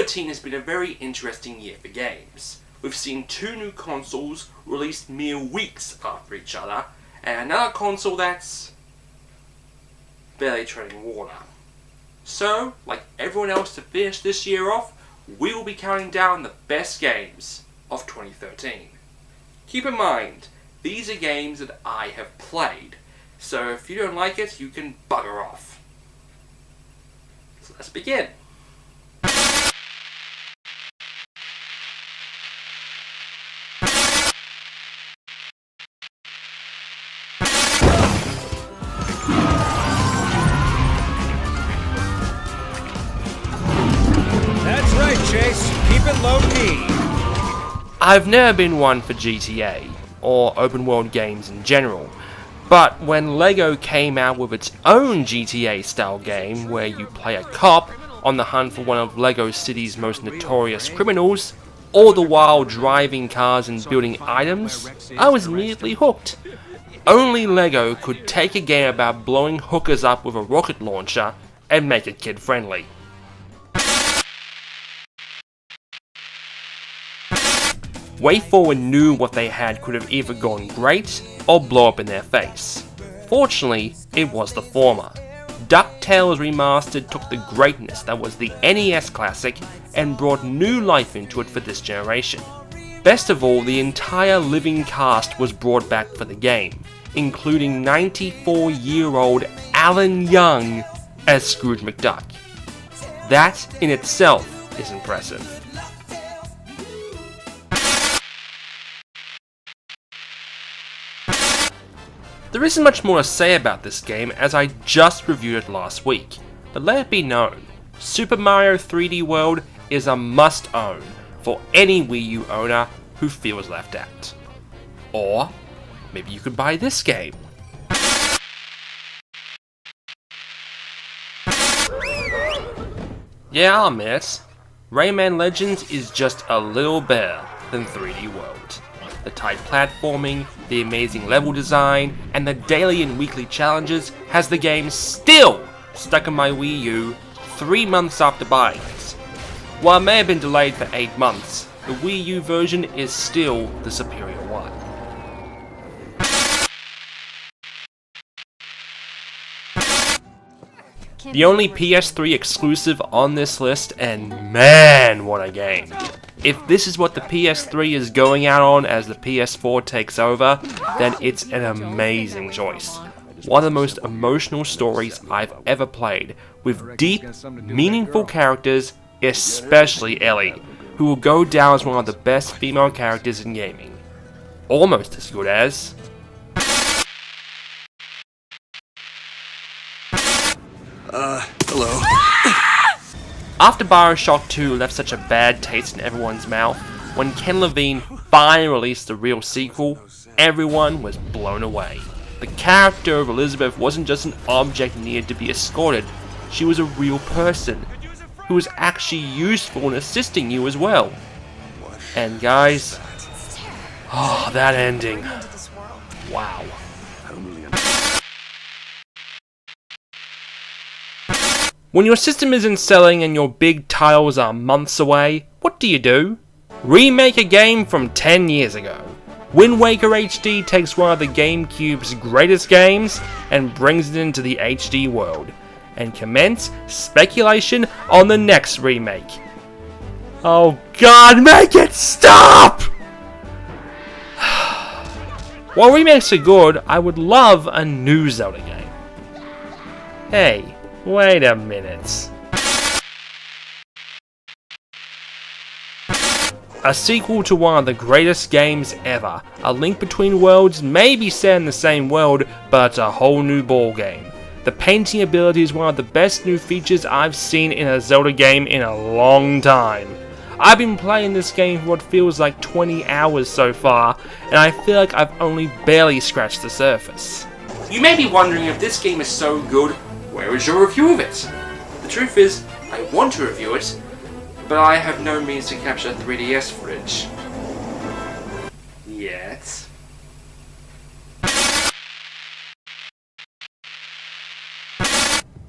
2013 has been a very interesting year for games. We've seen 2 new consoles released mere weeks after each other, and another console that's barely treading water. So, like everyone else to finish this year off, we will be counting down the best games of 2013. Keep in mind, these are games that I have played, so if you don't like it, you can bugger off. So let's begin. That's right, Chase. Keep it low key. I've never been one for GTA, or open world games in general, but when LEGO came out with its own GTA style game where you play a cop on the hunt for one of LEGO City's most notorious criminals, all the while driving cars and building items, I was immediately hooked. Only LEGO could take a game about blowing hookers up with a rocket launcher and make it kid friendly. WayForward knew what they had could have either gone great or blow up in their face. Fortunately, it was the former. DuckTales Remastered took the greatness that was the NES classic and brought new life into it for this generation. Best of all, the entire living cast was brought back for the game, including 94-year-old Alan Young as Scrooge McDuck. That in itself is impressive. There isn't much more to say about this game as I just reviewed it last week, but let it be known, Super Mario 3D World is a must-own for any Wii U owner who feels left out. Or maybe you could buy this game. Yeah, I'll admit, Rayman Legends is just a little better than 3D World. The tight platforming, the amazing level design, and the daily and weekly challenges has the game still stuck in my Wii U 3 months after buying it. While it may have been delayed for 8 months, the Wii U version is still the superior one. The only PS3 exclusive on this list, and man, what a game. If this is what the PS3 is going out on as the PS4 takes over, then it's an amazing choice. One of the most emotional stories I've ever played, with deep, meaningful characters, especially Ellie, who will go down as one of the best female characters in gaming. Almost as good as... hello. After Bioshock 2 left such a bad taste in everyone's mouth, when Ken Levine finally released the real sequel, everyone was blown away. The character of Elizabeth wasn't just an object needed to be escorted, she was a real person, who was actually useful in assisting you as well. And guys, oh, that ending. Wow. When your system isn't selling and your big titles are months away, what do? Remake a game from 10 years ago. Wind Waker HD takes one of the GameCube's greatest games and brings it into the HD world, and commence speculation on the next remake. Oh God, make it stop! While remakes are good, I would love a new Zelda game. Hey. Wait a minute. A sequel to one of the greatest games ever. A Link Between Worlds may be set in the same world, but it's a whole new ballgame. The painting ability is one of the best new features I've seen in a Zelda game in a long time. I've been playing this game for what feels like 20 hours so far, and I feel like I've only barely scratched the surface. You may be wondering if this game is so good, where is your review of it? The truth is, I want to review it, but I have no means to capture 3DS footage. Yet.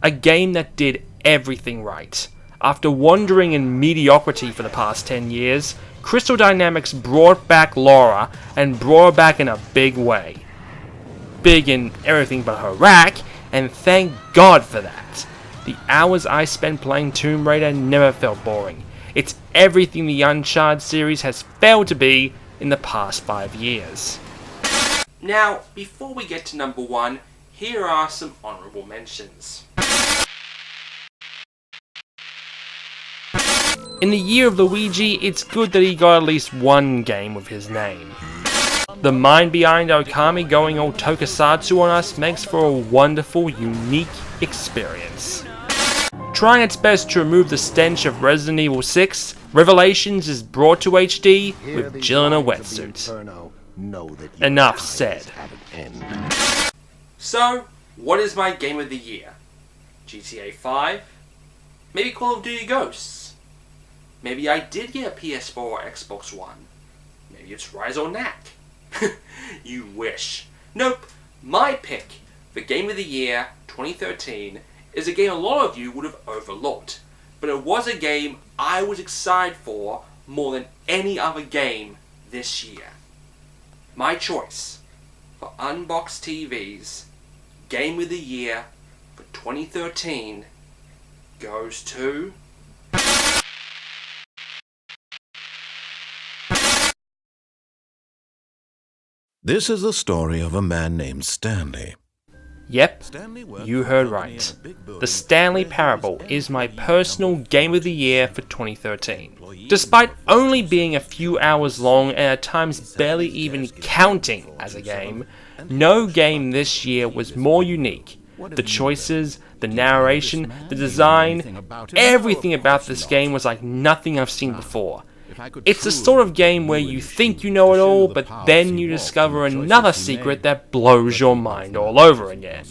A game that did everything right. After wandering in mediocrity for the past 10 years, Crystal Dynamics brought back Laura and brought her back in a big way. Big in everything but her rack, and thank God for that. The hours I spent playing Tomb Raider never felt boring. It's everything the Uncharted series has failed to be in the past 5 years. Now, before we get to number 1, here are some honorable mentions. In the year of Luigi, it's good that he got at least one game with his name. The mind behind Okami going all tokusatsu on us makes for a wonderful, unique experience. Trying its best to remove the stench of Resident Evil 6, Revelations is brought to HD with Jill in a wetsuit. Enough said. So, what is my game of the year? GTA 5? Maybe Call of Duty Ghosts? Maybe I did get a PS4 or Xbox One? Maybe it's Rise or Knack? You wish. Nope, my pick for Game of the Year 2013 is a game a lot of you would have overlooked, but it was a game I was excited for more than any other game this year. My choice for Unboxed TV's Game of the Year for 2013 goes to... This is the story of a man named Stanley. Yep, you heard right. The Stanley Parable is my personal Game of the Year for 2013. Despite only being a few hours long and at times barely even counting as a game, no game this year was more unique. The choices, the narration, the design, everything about this game was like nothing I've seen before. It's the sort of game where you think you know it all, but then you discover another secret that blows your mind all over again.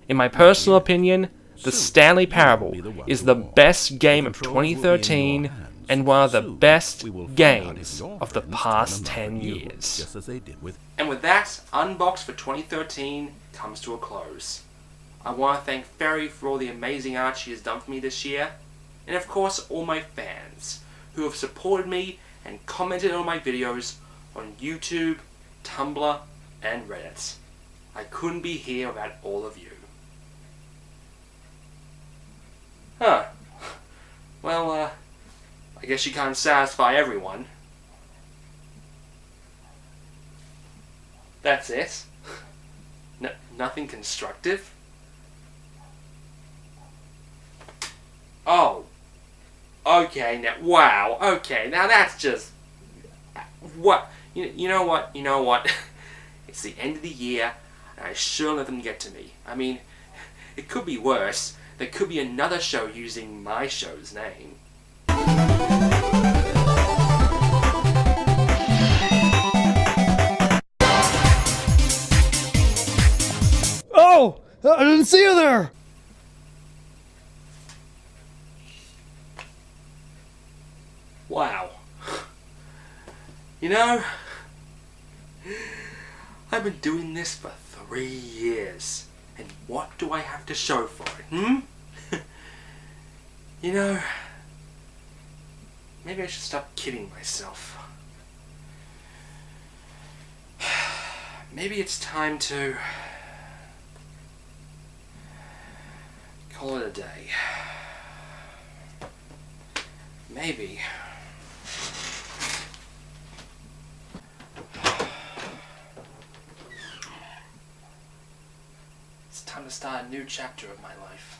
In my personal opinion, the Stanley Parable is the best game of 2013 and one of the best games of the past 10 years. And with that, Unboxed for 2013 comes to a close. I want to thank Feri for all the amazing art she has done for me this year, and of course all my fans who have supported me and commented on my videos on YouTube, Tumblr, and Reddit. I couldn't be here without all of you. Huh. Well, I guess you can't satisfy everyone. That's it? Nothing constructive? Oh. Okay, now, wow, okay, now that's just, what, you know what, it's the end of the year, and I sure let them get to me. I mean, it could be worse. There could be another show using my show's name. Oh! I didn't see you there! Wow. You know, I've been doing this for 3 years, and what do I have to show for it, You know, maybe I should stop kidding myself. Maybe it's time to call it a day. Maybe. It's time to start a new chapter of my life.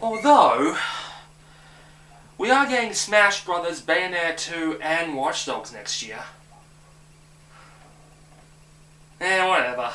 Although, we are getting Smash Brothers, Bayonetta 2, and Watch Dogs next year. Whatever.